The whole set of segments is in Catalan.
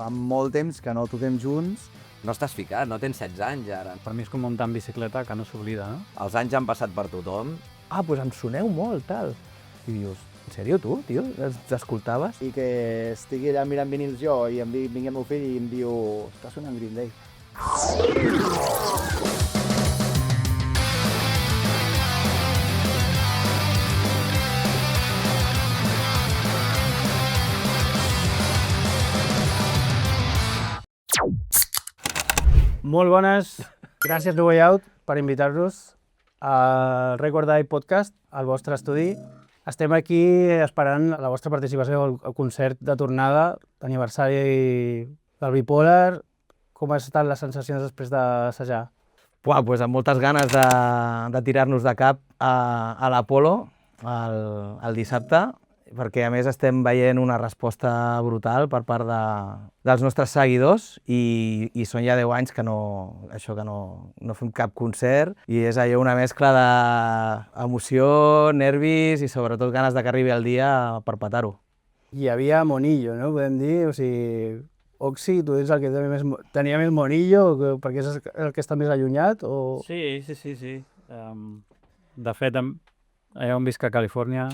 Fa molt temps que no toquem junts. No estàs ficat, no tens 16 anys ara. Per mi és com muntar en bicicleta, que no s'oblida, no? Els anys han passat per tothom. Ah, doncs em soneu molt, tal. I dius, en sèrio tu, tio? Els escoltaves? I que estigui allà mirant vinils jo i em vingui el meu fill i em diu està sonant Green Day. Molt bones, gràcies No Way Out per invitar-nos al Record Eye Podcast, al vostre estudi. Estem aquí esperant la vostra participació al concert de tornada d'aniversari del Bipolar. Com han estat les sensacions després d'assajar? Doncs amb moltes ganes de tirar-nos de cap a l'Apolo el dissabte, perquè a més estem veient una resposta brutal per part dels nostres seguidors i són ja 10 anys que no fem cap concert i és allò una mescla d'emoció, nervis i sobretot ganes de que arribi el dia per petar-ho. Hi havia monillo, no? Podem dir, o sigui, Oxy, tu ets el que tenia més monillo, perquè és el que està més allunyat? O... Sí. De fet, allà on visc a Califòrnia,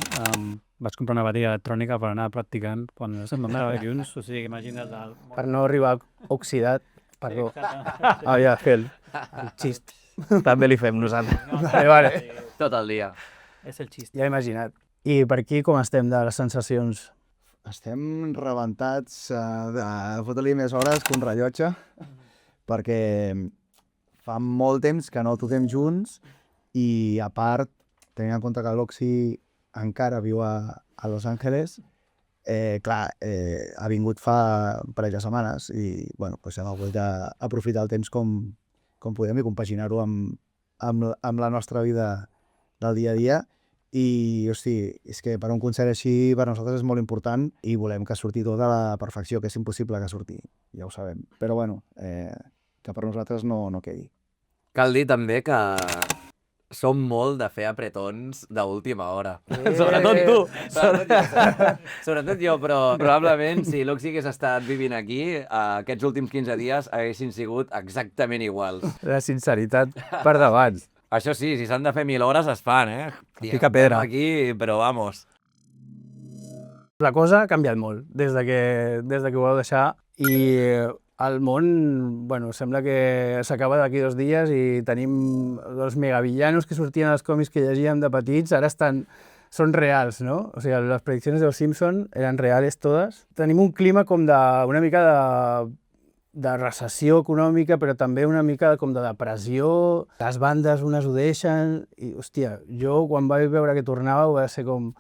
vaig comprar una bateria electrònica per anar practicant quan vam anar a junts, o sigui, imagina't... Per no arribar oxidat, perdó. Ah, ja, el xist. També li fem nosaltres. Vale. Tot el dia. És el xist. Ja he imaginat. I per aquí com estem de les sensacions? Estem rebentats de fotre-li més hores que un rellotge, perquè fa molt temps que no toquem junts i, a part, tenint en compte que l'Oxy encara viu a Los Angeles, ha vingut fa un parell de setmanes i bueno, hem hagut d'aprofitar el temps com podem i compaginar-ho amb la nostra vida del dia a dia. I, hosti, és que per un concert així per nosaltres és molt important i volem que surti tot a la perfecció, que és impossible que surti, ja ho sabem. Però bueno, que per nosaltres no quedi. Cal dir també que som molt de fer apretons d'última hora. Sobretot tu! Sobretot jo, però probablement si l'Oxy hagués estat vivint aquí, aquests últims 15 dies haguessin sigut exactament iguals. La sinceritat per davant. Això sí, si s'han de fer 1000 hores es fan, Pica pedra. Aquí, però vamos. La cosa ha canviat molt des de que ho vau deixar i el món, bueno, sembla que s'acaba d'aquí 2 dies i tenim els megavillanos que sortien als còmics que llegíem de petits, ara són reals, no? O sigui, les prediccions dels Simpson eren reals totes. Tenim un clima com una mica de recessió econòmica, però també una mica com de depressió. Les bandes unes ho deixen i, hòstia, jo quan vaig veure que tornàveu va ser com,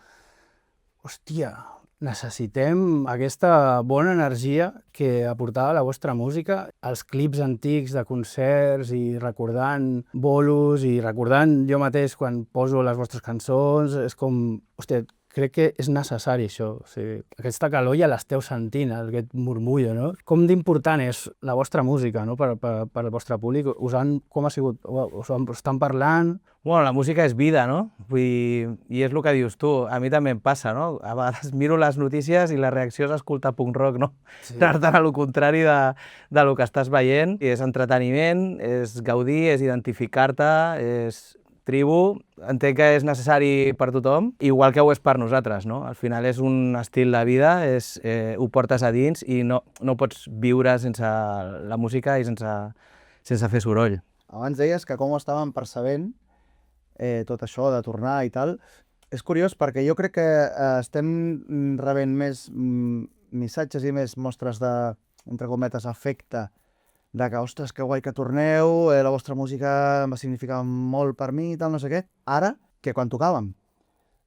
hòstia, necessitem aquesta bona energia que aportava la vostra música, els clips antics de concerts i recordant bolos i recordant jo mateix quan poso les vostres cançons, és com, hòstia, crec que és necessari això, o sigui, aquesta calor ja l'esteu sentint, aquest murmullo, no? Com d'important és la vostra música, no? per al vostre públic? Com ha sigut? Us estan parlant? Bueno, la música és vida, no? Vull dir, i és el que dius tu, a mi també em passa, no? A vegades miro les notícies i la reacció és escoltar punk rock, no? Sí. Anar-te'n a lo contrari de lo que estàs veient, i és entreteniment, és gaudir, és identificar-te, és tribu, entenc que és necessari per tothom, igual que ho és per nosaltres, no? Al final és un estil de vida, ho portes a dins i no pots viure sense la música i sense fer soroll. Abans deies que com ho estàvem percebent, tot això de tornar i tal. És curiós perquè jo crec que estem rebent més missatges i més mostres de, entre cometes, afecte de que, ostres, que guai que torneu, la vostra música em va significar molt per mi i tal, no sé què, ara que quan tocàvem,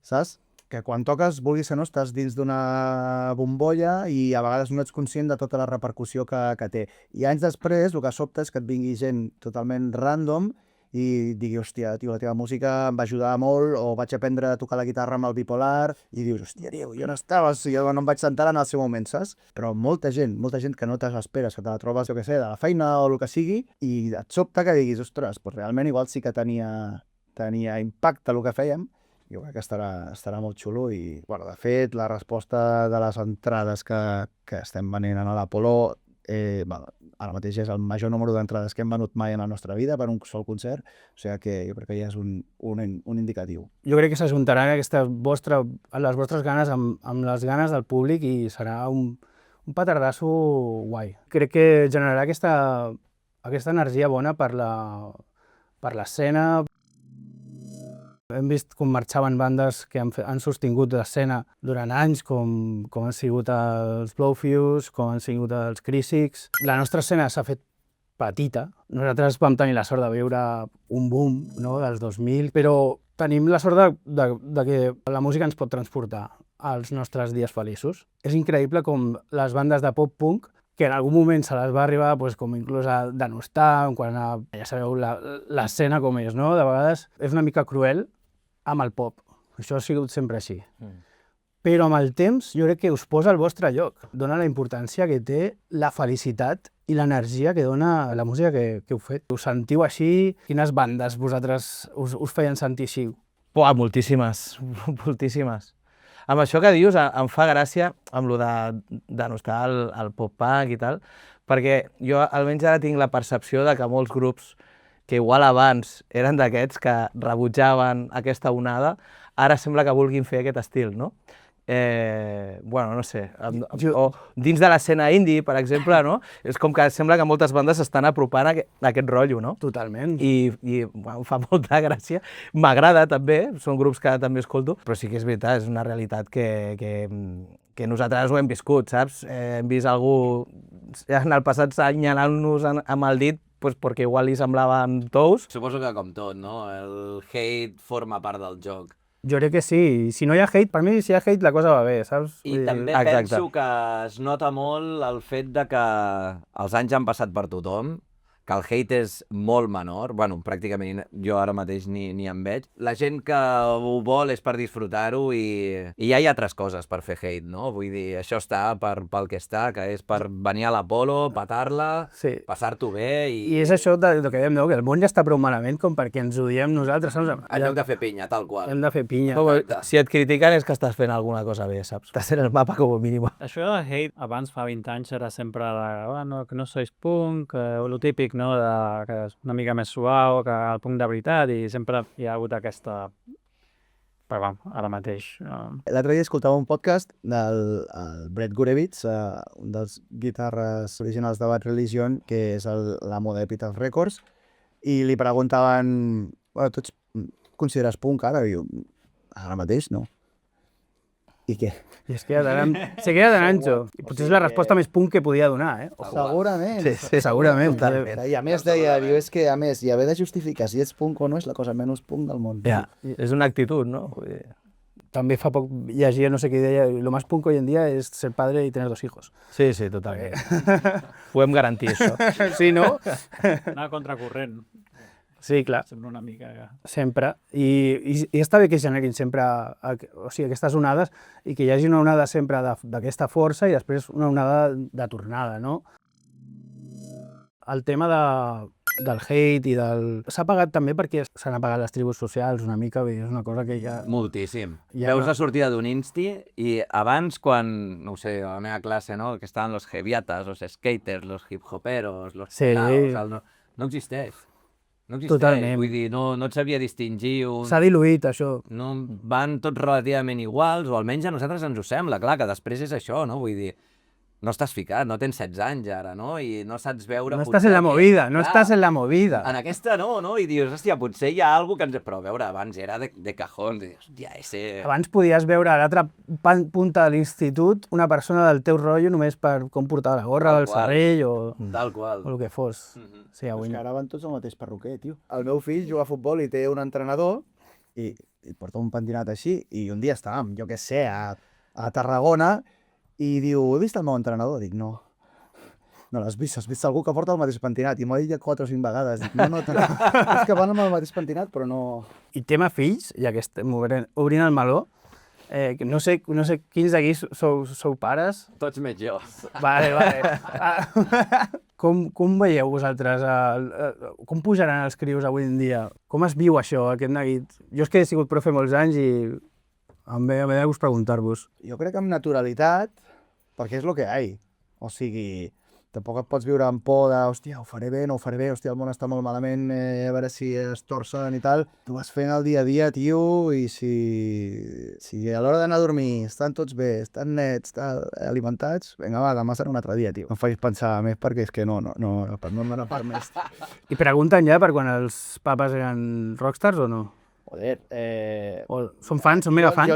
saps? Que quan toques, vulguis o no, estàs dins d'una bombolla i a vegades no ets conscient de tota la repercussió que té. I anys després, el que sobta és que et vingui gent totalment random i digui, hòstia, tio, la teva música em va ajudar molt, o vaig aprendre a tocar la guitarra amb el Bipolar, i dius, hòstia, tio, jo no estava, jo no em vaig sentar en el seu moment, saps? Però molta gent que no te l'esperes, que te la trobes, jo què sé, de la feina o el que sigui, i et sobta que diguis, ostres, doncs realment igual sí que tenia impacte el que fèiem. Jo crec que estarà molt xulo i, bueno, de fet, la resposta de les entrades que estem venent a l'Apolo ara mateix és el major número d'entrades que hem venut mai en la nostra vida per un sol concert, o sigui que jo crec que ja és un indicatiu. Jo crec que s'ajuntaran les vostres ganes amb les ganes del públic i serà un petardasso guai. Crec que generarà aquesta energia bona per l'escena. Hem vist com marxaven bandes que han sostingut l'escena durant anys, com han sigut els Blowfuse, com han sigut els Crísics. La nostra escena s'ha fet petita. Nosaltres vam tenir la sort de viure un boom, no?, dels 2000, però tenim la sort de que la música ens pot transportar als nostres dies feliços. És increïble com les bandes de pop-punk, que en algun moment se les va arribar com inclús a denostar, ja sabeu l'escena com és, no? De vegades és una mica cruel amb el pop. Això ha sigut sempre així. Però amb el temps jo crec que us posa al vostre lloc. Dona la importància que té la felicitat i l'energia que dona la música que heu fet. Us sentiu així? Quines bandes vosaltres us feien sentir així? Moltíssimes, moltíssimes. Amb això que dius em fa gràcia amb lo de denostar el pop-punk i tal, perquè jo almenys ara tinc la percepció de que molts grups que igual abans eren d'aquests que rebutjaven aquesta onada, ara sembla que vulguin fer aquest estil, no? Bueno, no sé, o dins de l'escena indie, per exemple, no? És com que sembla que moltes bandes s'estan apropant a aquest rotllo, no? Totalment. I em fa molta gràcia. M'agrada també, són grups que també escolto, però sí que és veritat, és una realitat que nosaltres ho hem viscut, saps? Hem vist algú en el passat assenyalant-nos amb el dit perquè igual li semblaven tous. Suposo que com tot, no? El hate forma part del joc. Jo crec que sí. Si no hi ha hate, per mi si hi ha hate la cosa va bé, saps? I també penso que es nota molt el fet de que els anys han passat per tothom, que el hate és molt menor, bueno, pràcticament jo ara mateix ni en veig. La gent que ho vol és per disfrutar-ho i ja hi ha altres coses per fer hate, no? Vull dir, això està pel que està, que és per venir a l'Apolo, petar-la, passar-t'ho bé i... I és això del que dèiem, no? Que el món ja està prou malament com perquè ens odiem nosaltres, saps? En lloc de fer pinya, tal qual. Hem de fer pinya. Si et critiquen és que estàs fent alguna cosa bé, saps? Estàs en el mapa com a mínim. Això de hate, abans fa 20 anys, era sempre que no sois punk, lo típic, no?, que és una mica més suau que el punk de veritat, i sempre hi ha hagut aquesta... Però ara mateix... L'altre dia escoltava un podcast del Brett Gurewitz, un dels guitarres originals de Bad Religion, que és l'amo d'Epitaph Records, i li preguntaven, bueno, tu consideres punk ara? I diu, ara mateix no. I què? I es queda de Nancho. I potser és la resposta més punk que podia donar, Segurament. Sí, segurament. I a més deia, diu, és que a més, i haver de justificar si ets punk o no és la cosa menys punk del món. Ja, és una actitud, no? També fa poc llegia, no sé què deia, lo más punk hoy en día es ser padre y tener 2 hijos. Sí, totalment. Podem garantir això. Sí, no? Anar contracorrent. Sí, clar. Sempre una mica... Sempre. I està bé que es generin sempre aquestes onades i que hi hagi una onada sempre d'aquesta força i després una onada de tornada, no? El tema del hate i del... S'ha apagat també perquè s'han apagat les tribus socials una mica, és una cosa que ja... Moltíssim. Veus la sortida d'un insti i abans quan, no ho sé, a la meva classe, no?, que estaven los heaviatas, los skaters, los hip-hoperos, los... Sí. No existeix. No existeix. Totalment. Vull dir, no et sabia distingir un... S'ha diluït, això. No, van tots relativament iguals, o almenys a nosaltres ens ho sembla, clar, que després és això, no? Vull dir, no estàs ficat, no tens 16 anys ara, no? I no saps veure... No estàs en la movida, no estàs en la movida. En aquesta no? I dius, hòstia, potser hi ha alguna que ens... Però a veure, abans era de cajón, dius, hòstia, ese... Abans podies veure a l'altra punta de l'institut una persona del teu rotllo només per com portava la gorra, el serrell o... Tal qual. O el que fos. Sí, avui ara van tots al mateix perruquer, tio. El meu fill juga a futbol i té un entrenador i porta un pentinat així i un dia estàvem, jo què sé, a Tarragona i diu, he vist el meu entrenador? Dic, no. No l'has vist? Has vist algú que porta el mateix pentinat? I m'ho ha dit 4 o 5 vegades. Dic, no, és que van amb el mateix pentinat, però no... I tema fills, ja que estem obrint el meló, no sé quins d'aquí sou pares. Tots més jo. Vale. Com veieu vosaltres? Com pujaran els crios avui en dia? Com es viu això, aquest neguit? Jo és que he sigut profe molts anys i em ve de gust preguntar-vos. Jo crec que amb naturalitat, perquè és el que hi ha. O sigui, tampoc et pots viure amb por de, hòstia, ho faré bé, no ho faré bé, hòstia, el món està molt malament, a veure si es torcen i tal. Tu vas fent el dia a dia, tio, i si a l'hora d'anar a dormir estan tots bé, estan nets, alimentats, vinga, va, demà serà un altre dia, tio. No em facis pensar més perquè és que no em dóna per més. I pregunten ja per quan els papes eren rockstars o no? Joder, O són fans, són mega fans?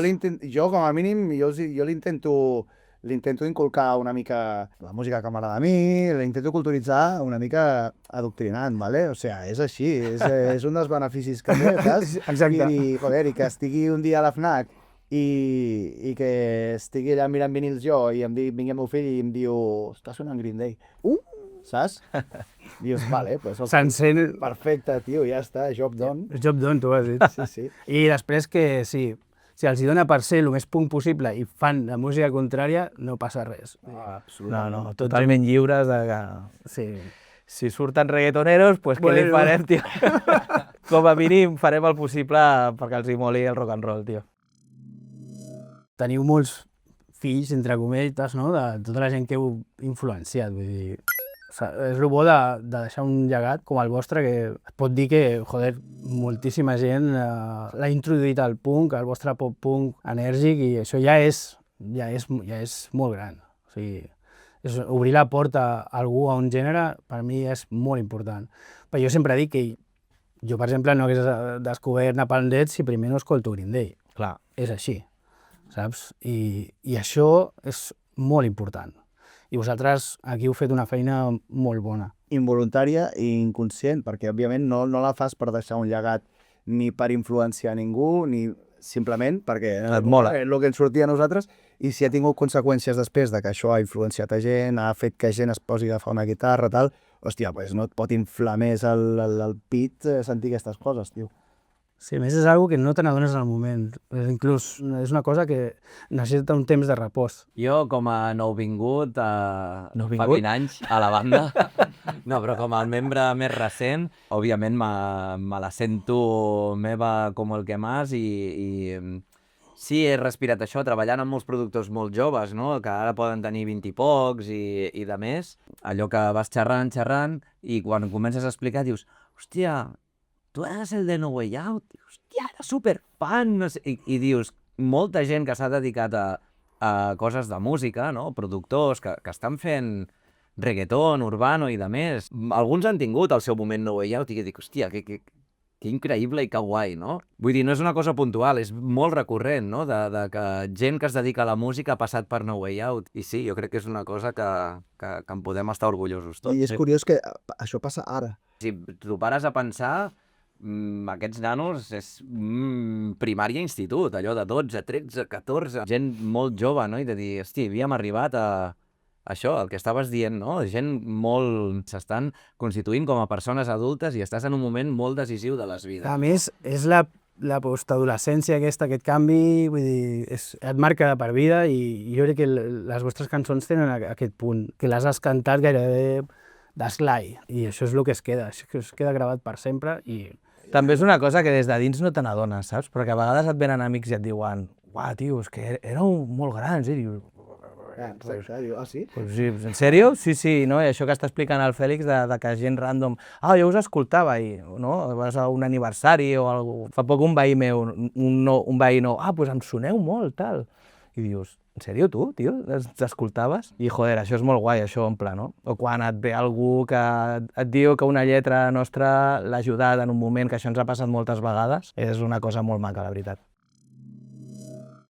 Jo, com a mínim, jo l'intento inculcar una mica la música que m'agrada a mi, l'intento culturitzar una mica adoctrinant, ¿vale? O sea, és així, és un dels beneficis que té, saps? Exacte. I, joder, i que estigui un dia a la FNAC i que estigui allà mirant vinils jo i vingui el meu fill i em diu, està sonant Green Day. Saps? Dius, vale, pues... S'encén... Perfecte, tio, ja està, job done. Job done, tu has dit. Sí, sí. I després que sí, si els hi dona per ser el més punk possible i fan la música contrària, no passa res. No, totalment lliures de que... Sí. Si surten reggaetoneros, pues què li farem, tio? Com a mínim farem el possible perquè els hi moli el rock and roll, tio. Teniu molts fills, entre cometes, no?, de tota la gent que heu influenciat, vull dir... És el bo de deixar un llegat com el vostre, que es pot dir que, joder, moltíssima gent l'ha introduït al punk, al vostre pop-punk enèrgic, i això ja és molt gran. O sigui, obrir la porta a algú a un gènere, per mi és molt important. Però jo sempre dic que jo, per exemple, no hagués descobert Napalm Death si primer no escolto Green Day. Clar. És així, saps? I això és molt important. I vosaltres aquí heu fet una feina molt bona. Involuntària i inconscient, perquè òbviament no la fas per deixar un llegat ni per influenciar ningú, ni simplement perquè et mola. El que ens sortia a nosaltres, i si ha tingut conseqüències després de que això ha influenciat a gent, ha fet que gent es posi a agafar una guitarra, tal, hòstia, pues no et pot inflar més el pit sentir aquestes coses, tio. Sí, a més és una que no te n'adones al moment. Inclús és una cosa que necessita un temps de repòs. Jo, com a nouvingut, fa 20 anys a la banda, no, però com a membre més recent, òbviament me la sento meva com el que más i sí, he respirat això, treballant amb molts productors molt joves, no?, que ara poden tenir 20 i pocs i de més. Allò que vas xerrant, i quan comences a explicar dius, hòstia, tu eres el de No Way Out? Hòstia, era superfan! No sé. I dius, molta gent que s'ha dedicat a coses de música, no?, productors que estan fent reggaeton, urbano i de més. Alguns han tingut el seu moment No Way Out i dic, hòstia, que increïble i que guai, no? Vull dir, no és una cosa puntual, és molt recurrent, no?, de que gent que es dedica a la música ha passat per No Way Out. I sí, jo crec que és una cosa que en podem estar orgullosos tots. I és curiós que això passa ara. Si tu pares a pensar, aquests nanos és primària i institut, allò de 12, 13, 14, gent molt jove, no?, i de dir, hosti, havíem arribat a això, el que estaves dient, no?, gent molt... s'estan constituint com a persones adultes i estàs en un moment molt decisiu de les vides. A més, és la postadolescència aquest canvi, vull dir, et marca de per vida, i jo crec que les vostres cançons tenen aquest punt, que les has cantat gairebé d'esglai, i això és el que es queda gravat per sempre. I també és una cosa que des de dins no te n'adones, saps? Perquè a vegades et venen amics i et diuen, uah, tio, és que éreu molt grans, i dius... Ah, sí? Pues sí, en sèrio? Sí, no? I això que està explicant el Fèlix de que gent random... jo us escoltava, i no? Vas a un aniversari o alguna cosa... Fa poc un veí meu, un veí nou, pues em soneu molt, tal. I dius, en sèrio, tu, tio? T'escoltaves? I, joder, això és molt guai, això omple, no? O quan et ve algú que et diu que una lletra nostra l'ha ajudat en un moment, que això ens ha passat moltes vegades, és una cosa molt maca, la veritat.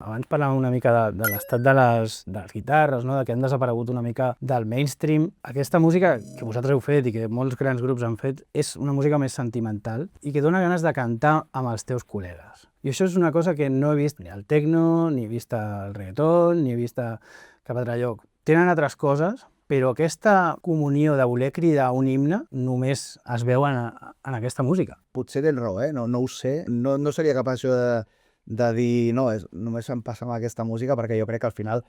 Abans parlàvem una mica de l'estat de les guitarres, no?, de que han desaparegut una mica del mainstream. Aquesta música que vosaltres heu fet i que molts grans grups han fet és una música més sentimental i que dona ganes de cantar amb els teus col·legues. I això és una cosa que no he vist ni al techno, ni he vist al reggaeton, ni he vist a cap altre lloc. Tenen altres coses, però aquesta comunió de voler cridar un himne només es veu en aquesta música. Potser tens raó, no ho sé. No seria capaç jo de dir, no, només em passa amb aquesta música, perquè jo crec que al final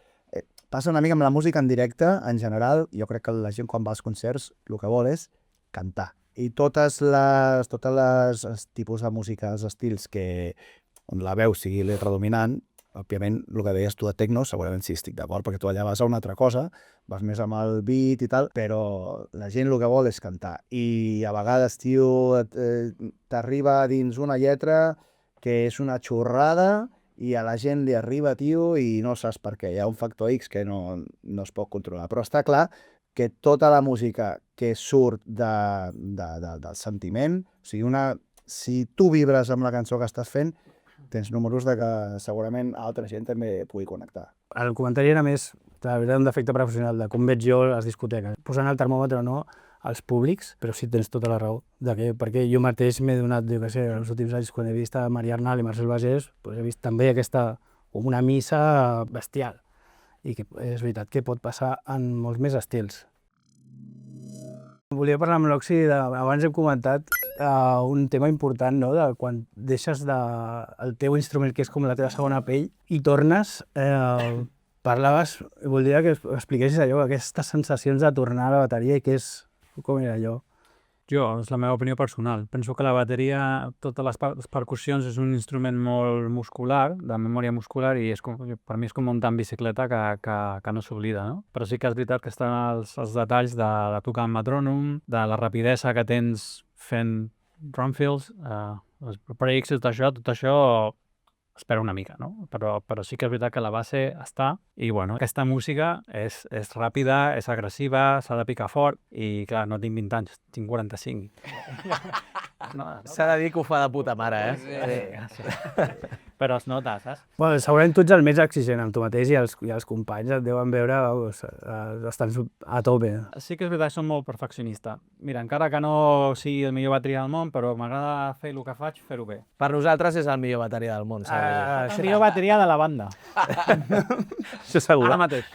passa una mica amb la música en directe, en general. Jo crec que la gent quan va als concerts el que vol és cantar. I totes les tipus de música, els estils on la veu sigui predominant, òbviament, el que deies tu de techno, segurament sí estic d'acord, perquè tu allà vas a una altra cosa, vas més amb el beat i tal, però la gent el que vol és cantar. I a vegades, tio, t'arriba dins una lletra que és una xorrada i a la gent li arriba, tio, i no saps per què. Hi ha un factor X que no es pot controlar. Però està clar que tota la música que surt del sentiment, o sigui, si tu vibres amb la cançó que estàs fent, tens números de que segurament altra gent també pugui connectar. El comentari era més, era un defecte professional, de com veig jo les discoteques. Posant el termòmetre o no als públics, però sí tens tota la raó. Perquè jo mateix m'he donat, jo què sé, els últims anys, quan he vist a Maria Arnal i Marcel Bagés, he vist també com una missa bestial. I que és veritat que pot passar en molts més estils. Volia parlar amb l'Oxy, abans hem comentat un tema important, no?, de quan deixes el teu instrument, que és com la teva segona pell, i tornes, parlaves, voldria que expliquessis allò, aquestes sensacions de tornar a la bateria i com era allò. Jo, és la meva opinió personal. Penso que la bateria, totes les percussions, és un instrument molt muscular, de memòria muscular, i per mi és com muntar en bicicleta que no s'oblida, no? Però sí que és veritat que estan els detalls de tocar el metrònom, de la rapidesa que tens fent drum fills, els breaks, tot això espera una mica, no? Però sí que és veritat que la base està, i bueno, aquesta música és ràpida, és agressiva, s'ha de picar fort, i clar, no tinc 20 anys, tinc 45. S'ha de dir que ho fa de puta mare, eh? Sí, gràcies. Però es nota, saps? Bueno, segurament tu ets el més exigent amb tu mateix i els companys et deuen veure, estan a tope. Sí que és veritat que som molt perfeccionista. Mira, encara que no sigui el millor bateria del món, però m'agrada fer el que faig, fer-ho bé. Per nosaltres és el millor bateria del món, s'ha de dir. La millor bateria de la banda. Això segur. Ara mateix.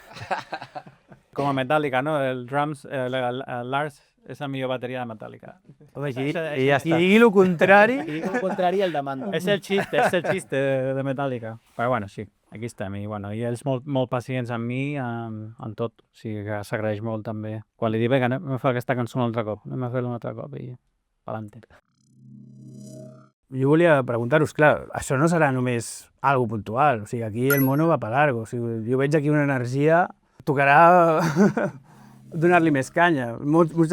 Com a Metallica, no? El drums, Lars és la millor bateria de Metallica. Home, I ja està. I digui el contrari... I el contrari el demanda. És el xiste de Metallica. Però bueno, sí, aquí estem. I ells molt pacients amb mi, en tot. O sigui que s'agraeix molt també. Quan li dic, vinga, anem a fer aquesta cançó un altre cop. Anem a fer-la un altre cop i pa'lante. Jo volia preguntar-vos, clar, això no serà només algo puntual. O sigui, aquí el mono va per largo. O sigui, jo veig aquí una energia... Tocarà donar-li més canya. Moltes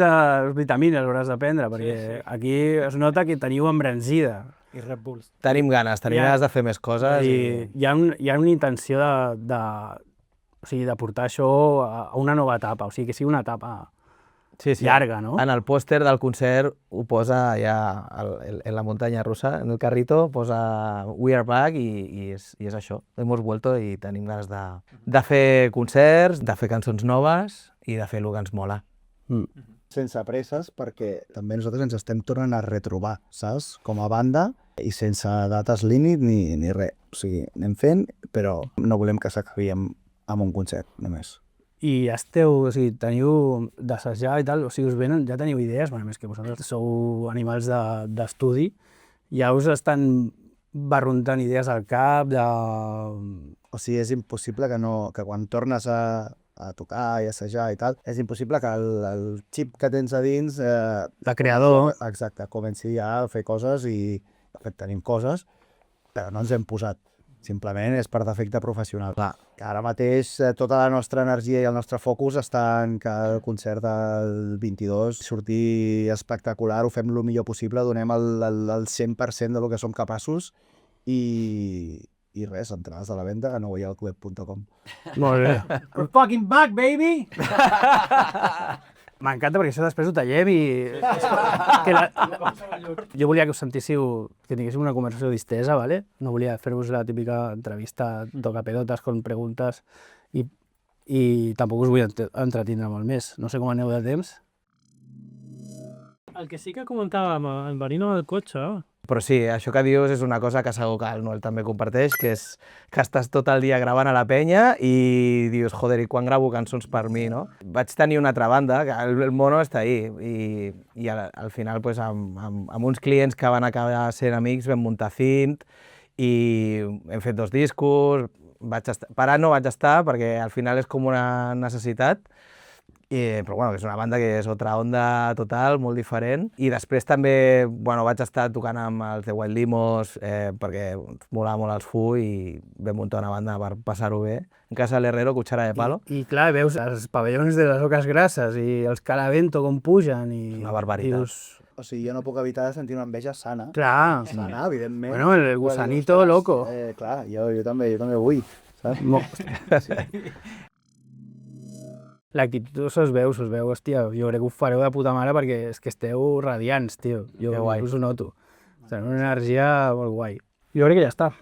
vitamines hauràs de prendre, perquè aquí es nota que teniu embranzida. I Red Bulls. Tenim ganes de fer més coses. I hi ha una intenció de portar això a una nova etapa, o sigui, que sigui una etapa llarga, no? En el pòster del concert ho posa ja en la muntanya russa, en el carrito, posa We are back i és això. Hemos vuelto i tenim ganes de fer concerts, de fer cançons noves i de fer el que ens mola. Sense presses, perquè també nosaltres ens estem tornant a retrobar, saps? Com a banda, i sense dates límit ni res. O sigui, anem fent, però no volem que s'acabi amb un concert, només. I teniu d'assajar i tal, o sigui, us venen, ja teniu idees, bueno, més que vosaltres sou animals d'estudi, ja us estan barruntant idees al cap O sigui, és impossible que quan tornes a tocar i assajar i tal, és impossible que el xip que tens a dins... de creador. Exacte, comenci ja a fer coses i, de fet, tenim coses, però no ens hem posat. Simplement és per defecte professional. Clar, que ara mateix tota la nostra energia i el nostre focus està en que el concert del 22 surti espectacular, ho fem el millor possible, donem el 100% de lo que som capaços i res, entrades a la venda a novaialclub.com. Molt bé. We're fucking back, baby! M'encanta perquè això després ho tallem i... Jo volia que us sentíssiu, que tinguéssiu una conversació distesa, ¿vale? No volia fer-vos la típica entrevista tocapelotes con preguntes i tampoc us vull entretindre molt més. No sé com aneu de temps. El que sí que comentàvem, en venint al cotxe... Però sí, això que dius és una cosa que segur que el Noel també comparteix, que és que estàs tot el dia gravant a la penya i dius, joder, i quan gravo cançons per mi, no? Vaig tenir una altra banda, que el mono està ahí, i al final, pues, amb uns clients que van acabar sent amics, vam muntar Cint, i hem fet 2 discos, parat no vaig estar, perquè al final és com una necessitat, Però bueno, que és una banda que és otra onda total, molt diferent. I després també vaig estar tocant amb els The Wild Limos perquè molava molt els Foo i vam muntar una banda per passar-ho bé. En casa de l'Herrero, Cuchara de Palo. I clar, veus els pavellons de les Oques Grasses i els Calavento com pugen i... Una barbaritat. Dius, O sigui, jo no puc evitar de sentir una enveja sana. clar, Sana, evidentment. bueno, el Però gusanito dius, loco. Clar, jo també vull, saps? L'actitud se'ls veu, hòstia, jo crec que ho fareu de puta mare perquè és que esteu radiants, tio. Jo Que guai. us ho noto. Teniu una energia molt guai. Jo crec que ja està.